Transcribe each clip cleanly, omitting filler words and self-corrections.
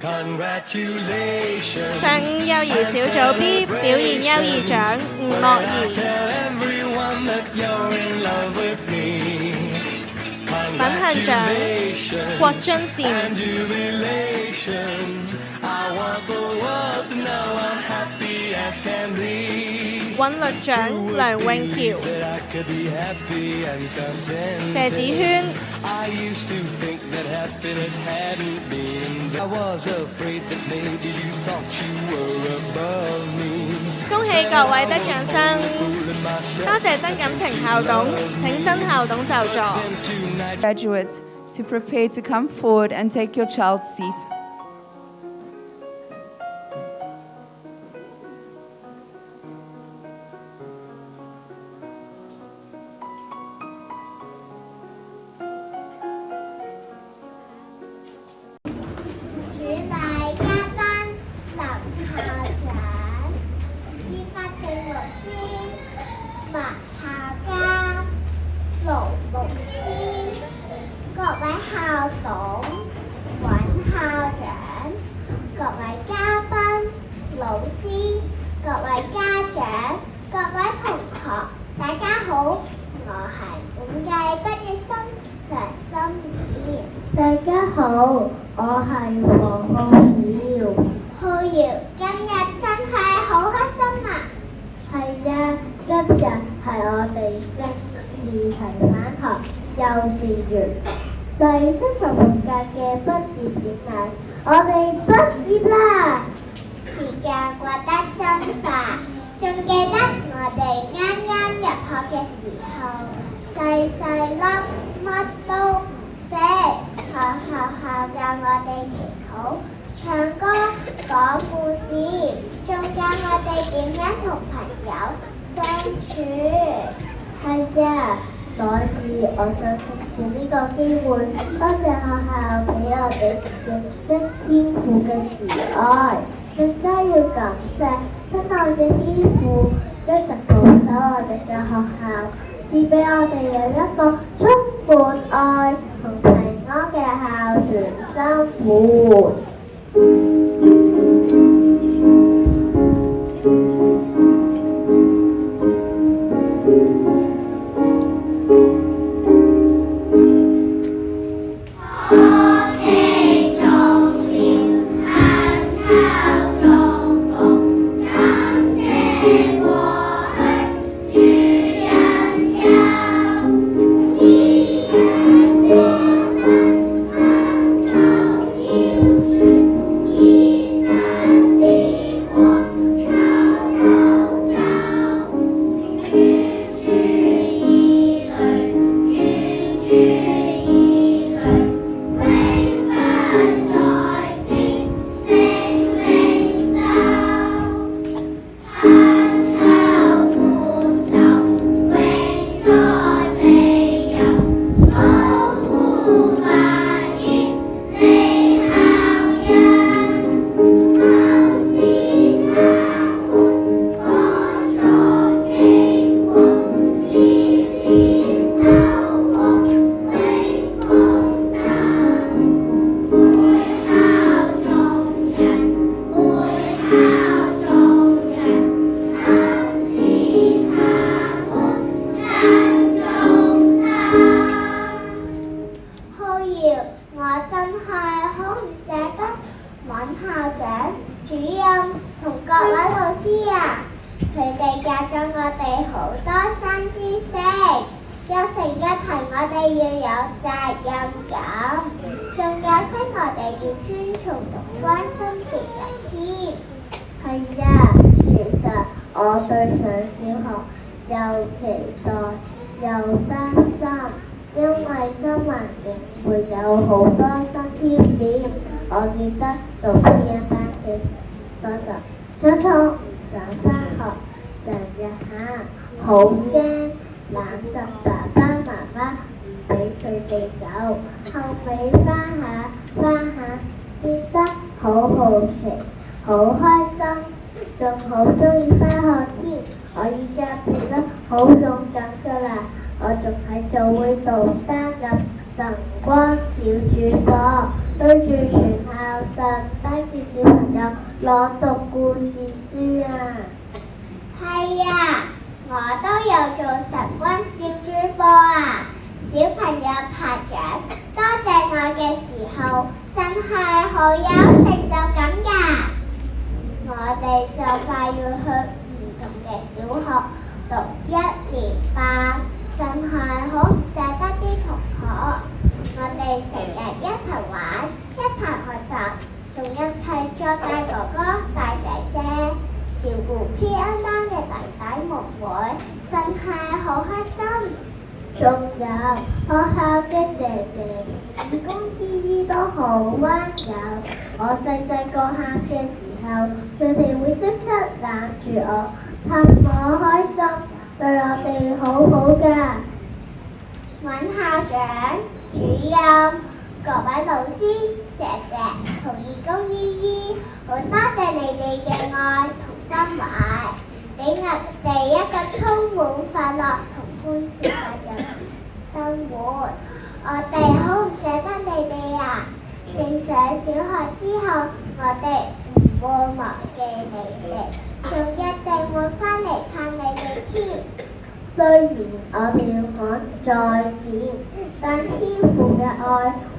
上午幼兒小組 B 表現優異獎吳樂兒，品行獎郭津善，韻律獎梁詠喬，謝子軒。恭喜各位得獎生，多謝真感情校董，請真校董就座。Graduates, to prepare to come forward and take your child's seat.第76屆嘅畢業典禮，我哋畢業啦！時間過得真快，仲記得我哋啱啱入學嘅時候，細細粒乜都唔識，學校教我哋祈禱、唱歌、講故事，仲教我哋點樣同朋友相處。係啊！所以我想藉住呢個機會，多謝學校俾我哋認識天父嘅慈愛，更加要感謝親愛嘅天父一直保守我哋嘅學校，賜俾我哋有一個充滿愛同平安嘅校園生活。對住全校上低嘅小朋友朗讀故事書啊！係啊，我都有做晨光小主播啊！小朋友拍掌多謝我嘅時候，真係好有成就感㗎！我哋就快要去唔同嘅小學讀1年班，真係好唔捨得啲同學。我哋成日一齊玩，一齊學習，仲一齊做大哥哥、大姐姐，照顧 P.M. 班嘅弟弟妹妹，真係好開心。仲有學校嘅姐姐、義工姨姨都好溫柔。我細個喊嘅時候，佢哋會即刻攬住我，氹我開心，對我哋好好㗎。尹校長、主任、各位老師、姐姐同義工姨姨，好多謝你哋嘅愛同關懷，俾我哋一個充滿快樂同歡笑嘅幼稚生活。我哋好唔捨得你哋啊！升上小學之後，我哋唔會忘記你哋，仲一定會返嚟探你哋添。雖然我哋要講再見，但天父嘅愛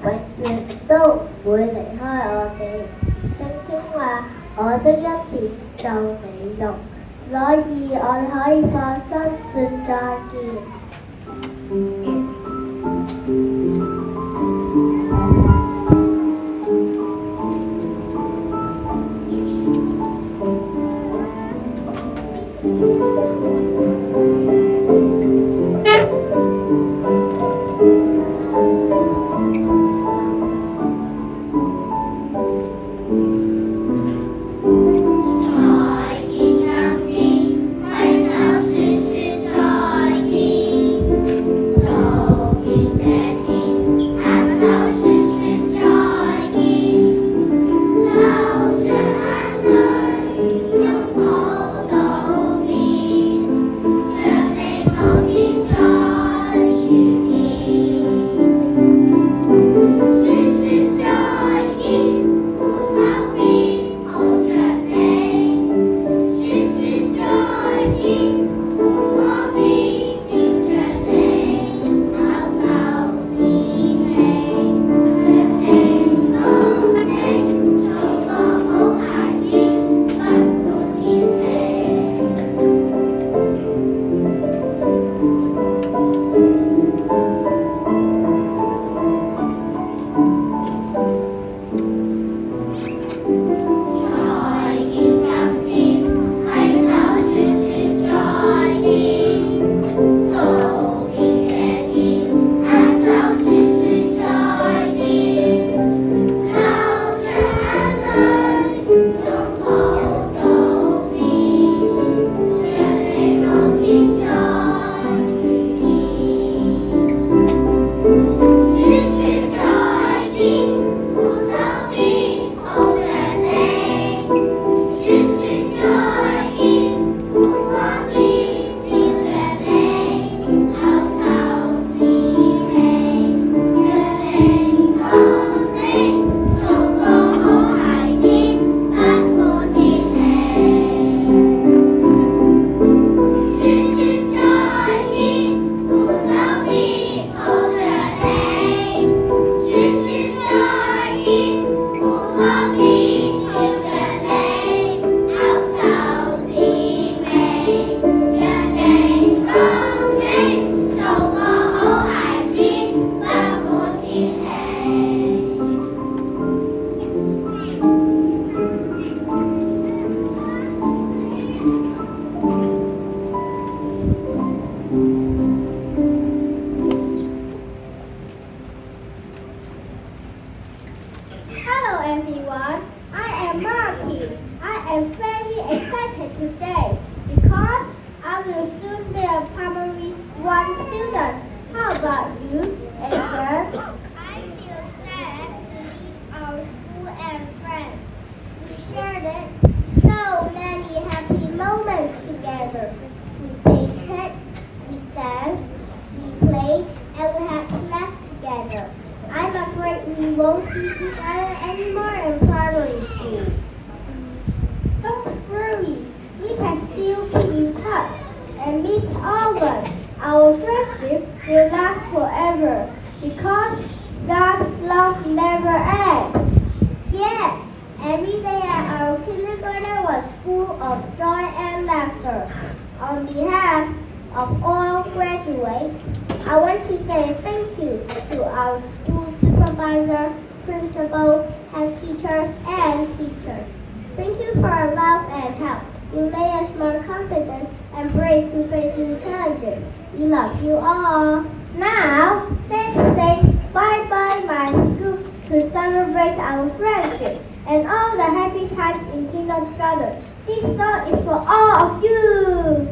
永遠都唔會離開我哋。聖經話：我的恩典夠你用，所以我哋可以放心說再見。再見，今天揮手說再見。won't see each other anymore in primary school. Don't worry, we can still keep in touch and meet often. Our friendship will last forever because God's love never ends. Yes, every day at our kindergarten was full of joy and laughter. On behalf of all graduates, I want to say thank you to our school supervisor, principal, head teachers, and teachers. Thank you for your love and help. You made us more confident and brave to face new challenges. We love you all. Now, let's say bye-bye my school to celebrate our friendship and all the happy times in kindergarten. This song is for all of you.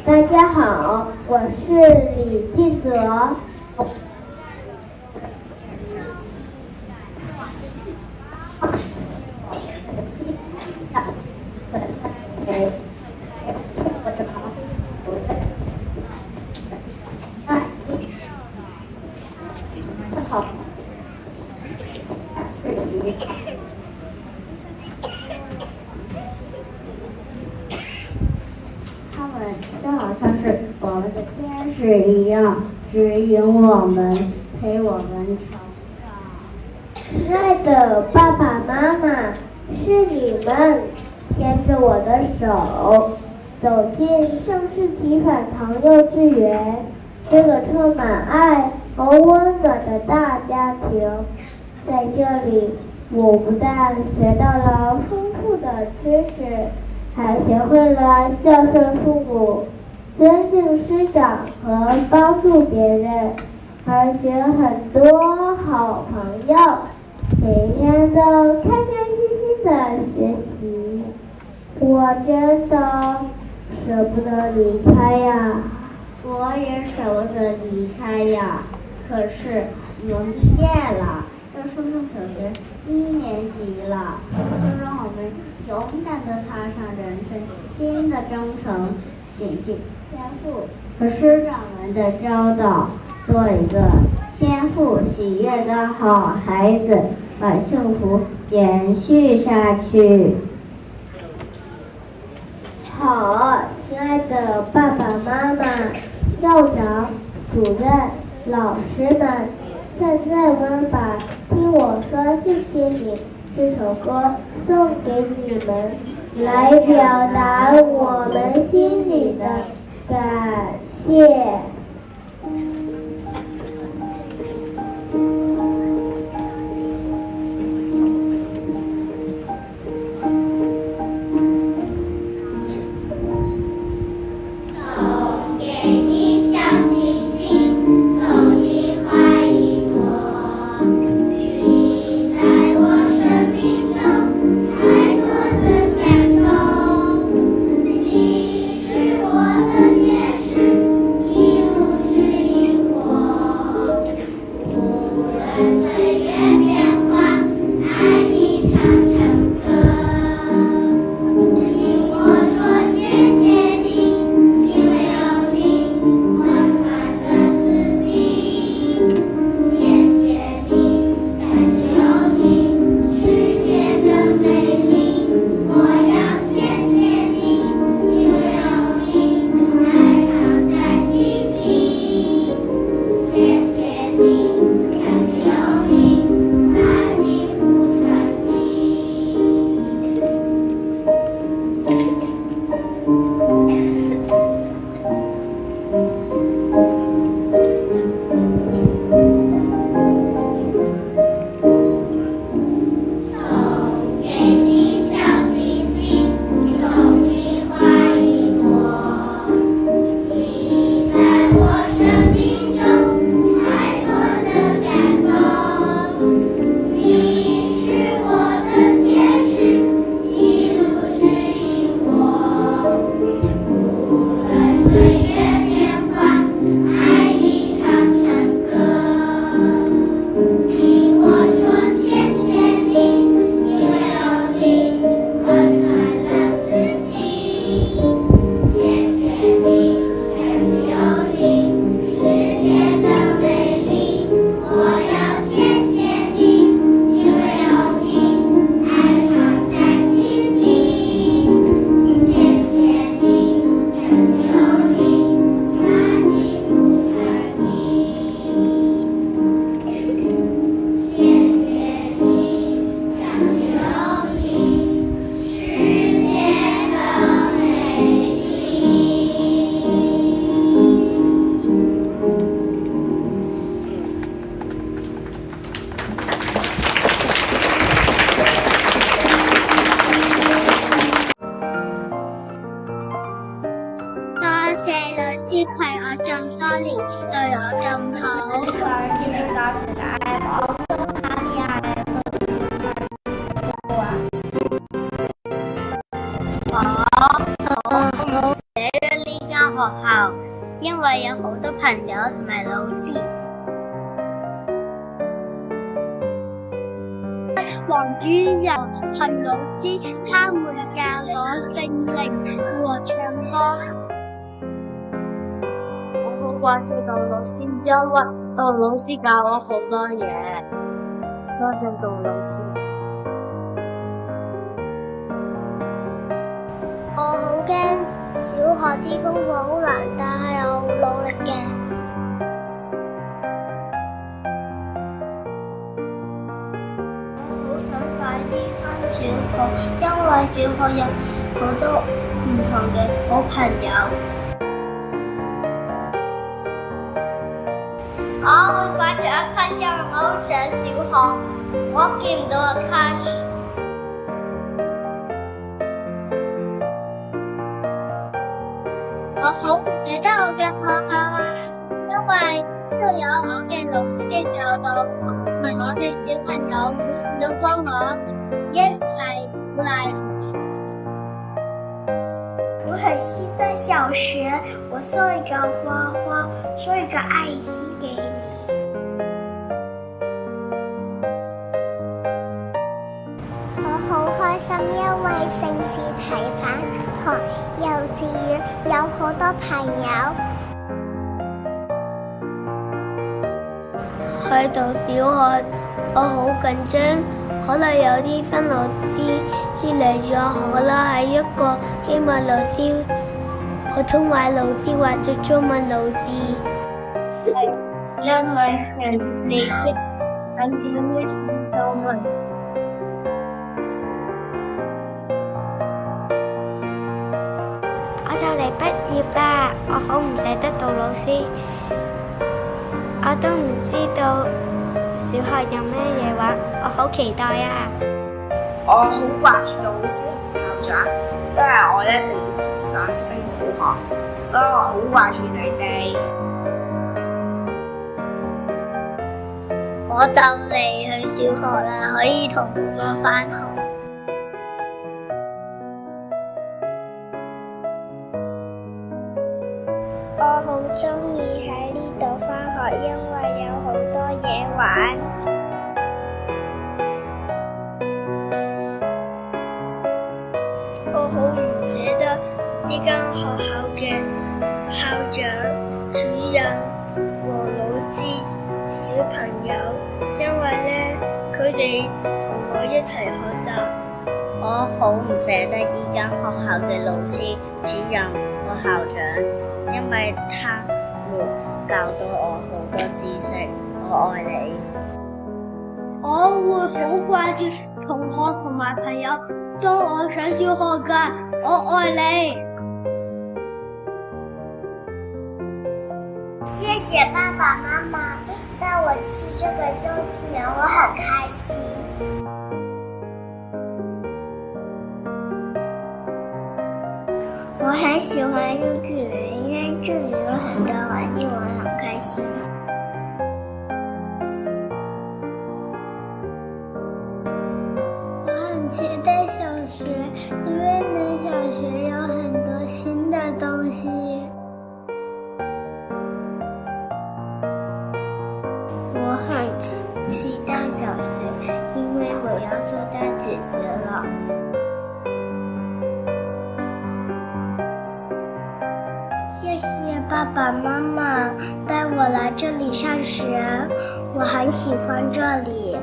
大家好，我是李进泽。就好像是我们的天使一样，指引我们，陪我们成长。亲爱的爸爸妈妈，是你们牵着我的手，走进盛世提反堂幼稚園，这个充满爱和温暖的大家庭。在这里，我不但学到了丰富的知识，还学会了孝顺父母、尊敬师长和帮助别人，而且很多好朋友，每天都开开心心的学习。我真的舍不得离开呀，我也舍不得离开呀。可是我们毕业了，要升小学1年级了，就让我们勇敢地踏上人生新的征程，谨记天父和师长们的教导，做一个天赋喜悦的好孩子，把幸福延续下去。好，亲爱的爸爸妈妈、校长、主任、老师们，现在我们把听我说谢谢你这首歌送给你们，来表达我们心里的感谢。好，sorry kindergarten. I'm also happy I am going to primary school. 我好寫得呢間學校，因為有好多朋友同埋老師。黃主任、陳老師，他們教我聖靈和唱歌。我好掛住杜老師，因為杜老師教我好多嘢。多謝杜老師。我好驚小學啲功課好難，但係我好努力嘅。我好想快啲返小學，因為小學有好多唔同嘅好朋友。我會掛住阿卡，因為我好想小學，我見唔到阿卡。我好唔捨得我嘅學校啊，因為呢度有我嘅老師嘅教導，同埋我嘅小朋友都幫我一齊鼓勵。我很期待小學，我送一個花花，送一個愛心給你。我好開心，因為聖士提反學幼稚園有好多朋友。去到小學，我好緊張，可能有啲新老師嚟咗，可能係一個英文老師、普通話老師或者中文老師。因為係你識，I'm gonna miss you so much。我就嚟畢業啦，我好唔捨得杜老師，我都唔知道小學有咩嘢玩，我好期待啊！我好掛住杜老師同校長，因為我一直想升小學，所以我好掛住你哋。我就嚟去小學啦，可以同媽媽返學。我好鍾意喺呢度返學，因為有好多嘢玩。我好唔捨得呢間學校嘅校長、主任和老師、小朋友，因為呢，佢哋同我一齊學習。我好唔捨得呢間學校嘅老師、主任和校長，因為他們教到我好多知識。我愛你。我會好掛住同學同埋朋友，當我上小學㗎。我愛你。謝謝爸爸媽媽帶我去這個幼稚園，我很開心。我很喜歡幼稚園，因為這裡有很多環境，我很開心。我很期待小學，因為呢小學有很多新的東西。我很期待小學，因為我要做大姐姐了。謝謝爸爸媽媽帶我來這裡上學，我很喜歡這裡。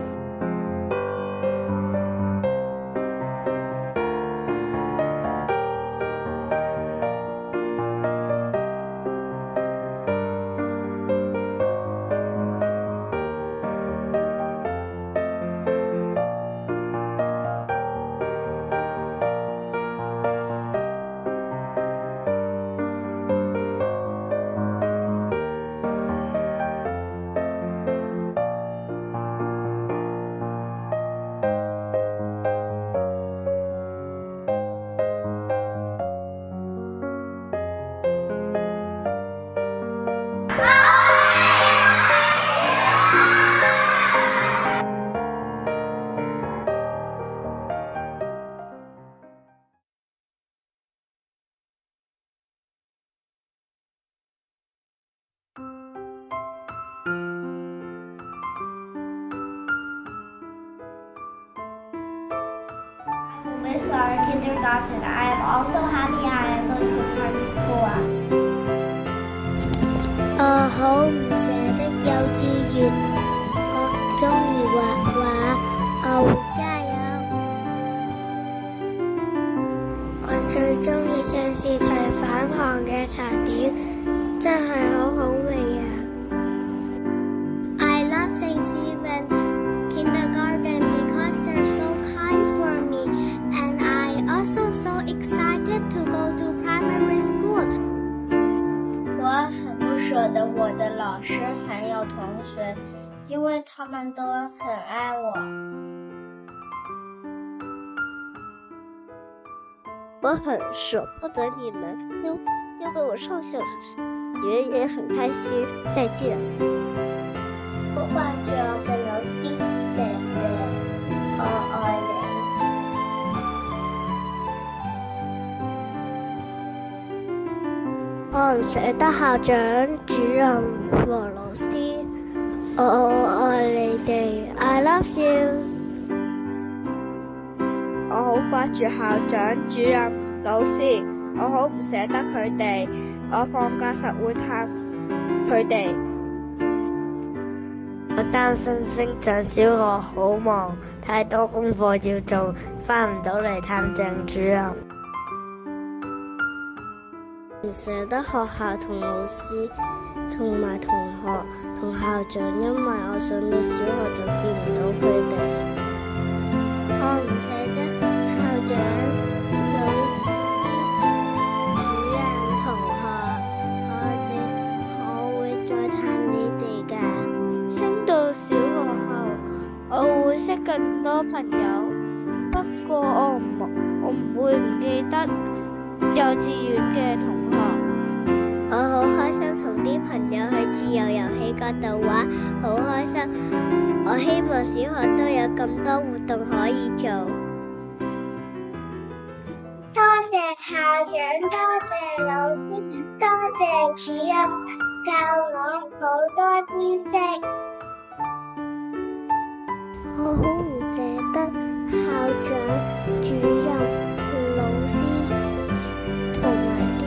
start kindergarten. I am also happy I am going to primary school. 我好唔捨得幼稚園，我鍾意畫畫，我會加油。我最鍾意上次睇返學嘅茶點，真係好好味啊！I love St. Stephen Kindergarten because they're so kind for me, and I also so excited to go to primary school. 我很不捨得我的老師還有同學，因為他們都很愛我。我很捨不得你們，因為我上小學也很開心。再見。好掛住我嘅老師姐姐，我愛你。我唔捨得校長、主任和老師，我愛你哋。I love you。我好掛住校長、主任、老師，我好唔捨得佢哋。我放假實會探佢哋。我擔心升上小學好忙，太多功課要做，返唔到嚟探鄭主任。唔捨得學校同老師同埋同學同校長，因為我上到小學就見唔到佢哋。我唔捨得校長、老師、主任、同學，我會再探你哋㗎。升到小學後，我會識更多朋友，不過我唔會唔記得幼稚園嘅同學。我好開心同啲朋友去自由遊戲嗰度玩，好開心。我希望小學都有咁多活動可以做。多謝校長，多謝老師，多謝主任教我好多知識。我好唔捨得校長、主任、老師同埋啲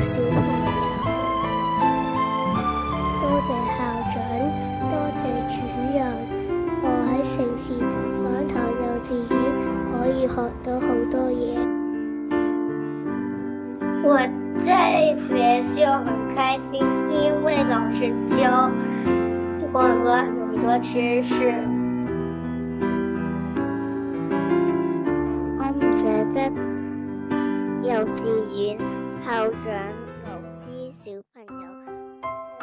小朋友。多謝校長，多謝主任，我喺城市頭返頭幼稚園可以學到好多嘢。我在學校很開心，因為老師教我了很多知識。我唔捨得幼稚園校長、老師、小朋友，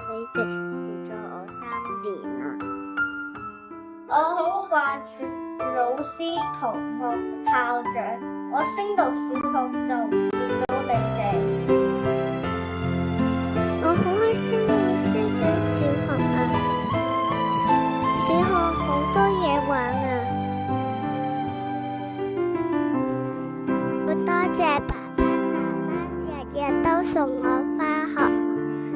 你哋陪咗我3年啦。我好掛住老師、同學、校長。我升到小學就唔見到你哋。我好開心會升上小學啊！小學好多嘢玩啊！好多謝爸爸媽媽日日都送我返學，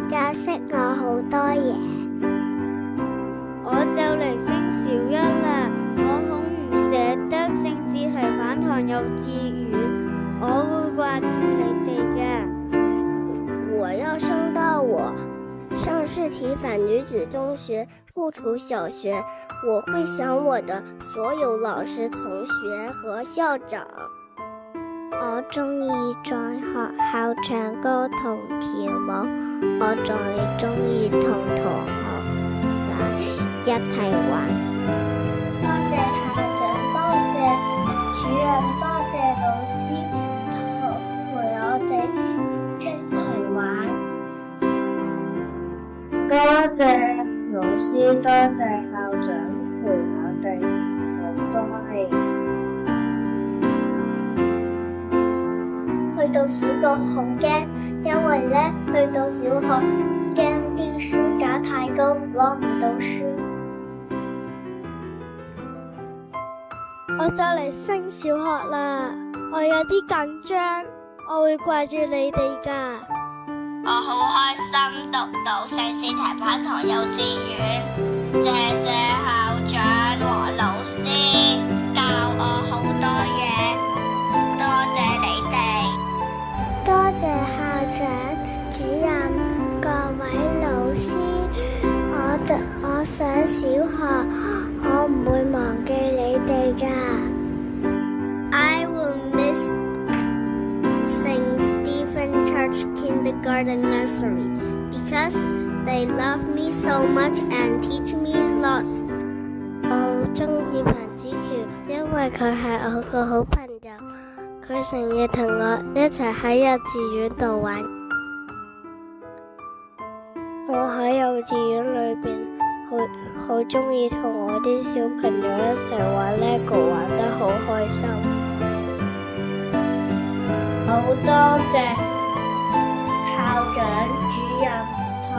教識我好多嘢。我就嚟升小一啦，我好唔捨得聖士提反堂幼稚園，我會掛住你哋嘅。我要升到我聖士提反女子中學附屬小學，我會想我的所有老師、同學和校長。我中意在學校唱歌同跳舞，我最中意同同學一齊玩。多謝校長，多謝主任，多謝老師陪我哋一齊玩。多謝老師，多謝校長陪我哋好多年。去到小學好驚，因為呢，去到小學驚啲書架太高，攞唔到書。我就嚟升小學啦，我有啲緊張，我會掛住你哋㗎。我好開心讀到聖士提反堂幼稚園，謝謝校長和老師教我好多嘢，多上小學，我唔會忘記你哋㗎。I will miss St. Stephen Church Kindergarten Nursery because they love me so much and teach me lots. 我好鍾意彭子喬，因為佢係我個好朋友，佢成日同我一齊喺幼稚園度玩。我喺幼稚園裏邊好鍾意同我啲小朋友一齊玩 LEGO， 玩得好開心。好多謝校長、主任同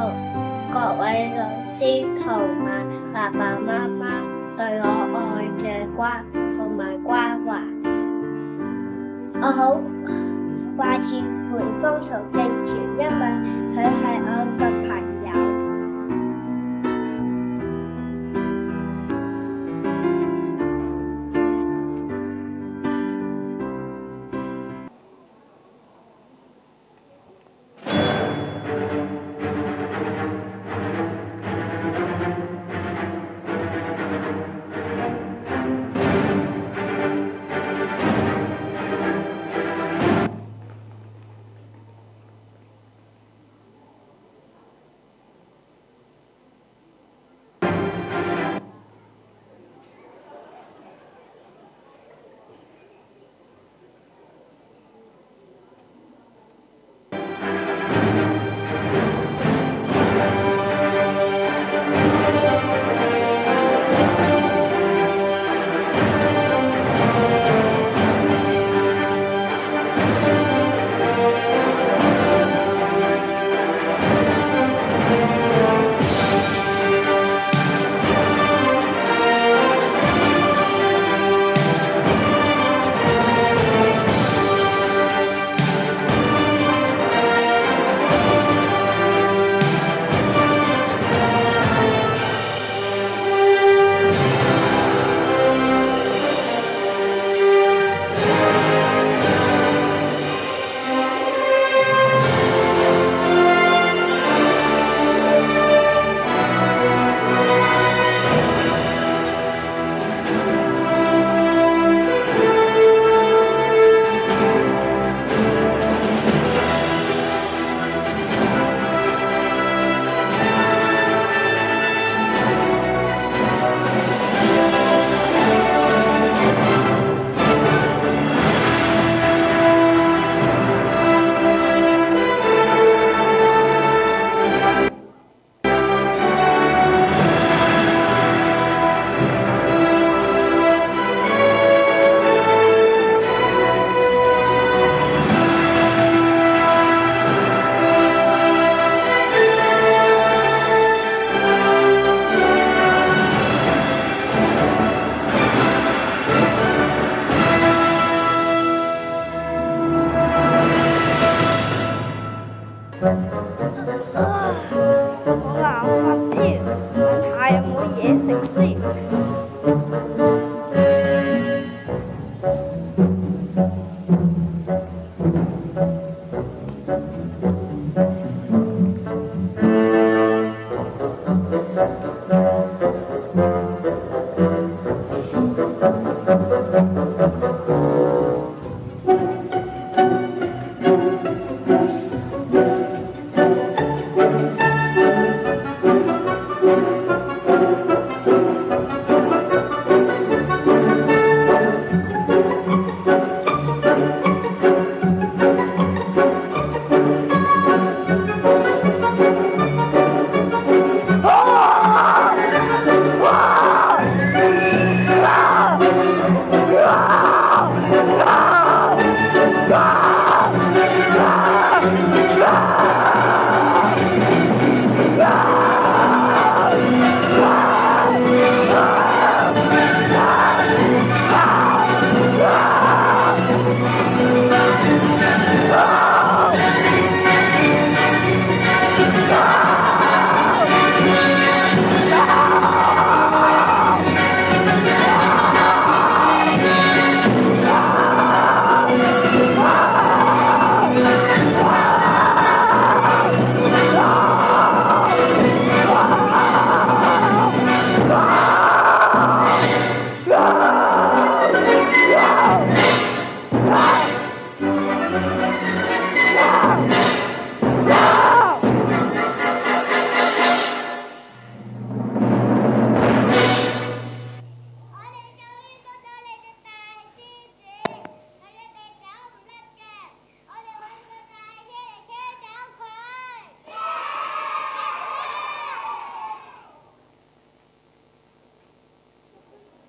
各位老師同埋爸爸媽媽對我愛嘅同埋關懷。我好掛住培峰同正全，因為佢係我嘅朋友。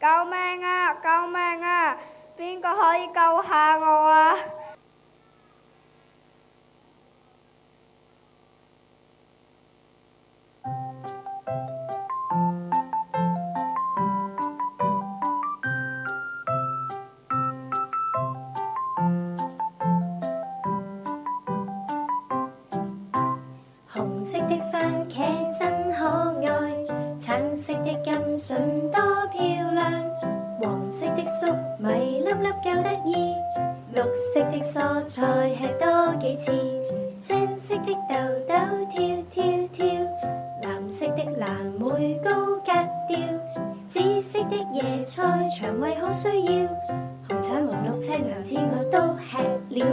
救命啊！救命啊！邊個可以救下我啊？紅色的番茄真可愛，橙色的甘筍多漂亮，黃色的粟米粒粒夠得意，綠色的蔬菜吃多幾次，青色的豆豆跳跳跳，藍色的藍莓高格調，紫色的椰菜腸胃好需要，紅橙黃綠青藍紫我都吃了。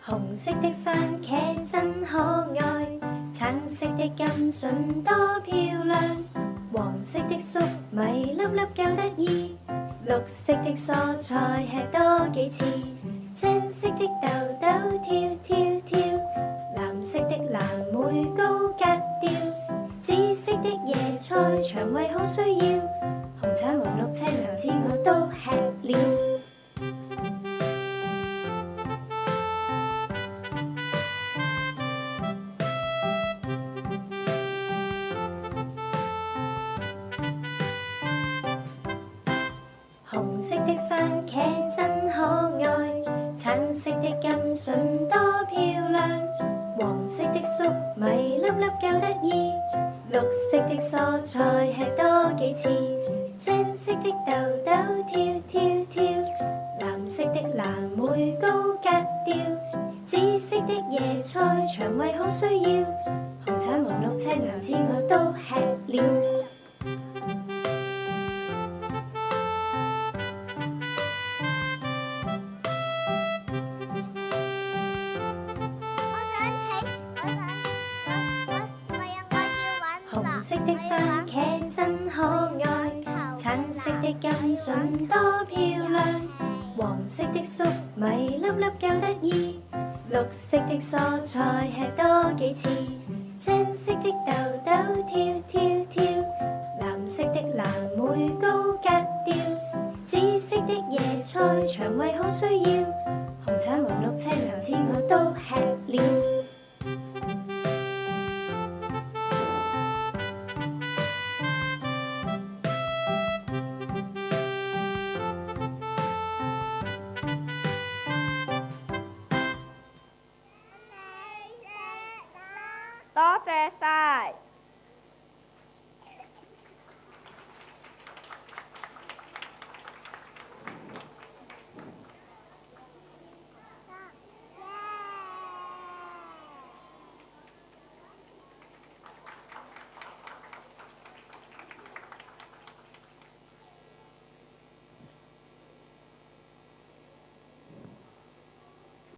紅色的番茄真可愛，橙色的甘筍多漂亮，黃色的粟米粒粒夠得意，綠色的蔬菜吃多幾次，青色的豆豆跳跳跳，藍色的藍莓高格調，紫色的椰菜腸胃好需要，紅橙黃綠青藍紫我都吃了。紅色的番茄真可愛，橙色的甘筍多漂亮，黃色的粟米粒粒夠得意，綠色的蔬菜吃多幾次，青色的豆豆跳跳跳，藍色的藍莓高格調，紫色的椰菜腸胃好需要，紅橙黃綠青藍紫我都吃了。紅色的番茄真可愛，橙色的甘筍多漂亮，黃色的粟米粒粒夠得意，綠色的蔬菜吃多幾次，青色的豆豆跳跳跳，藍色的藍莓高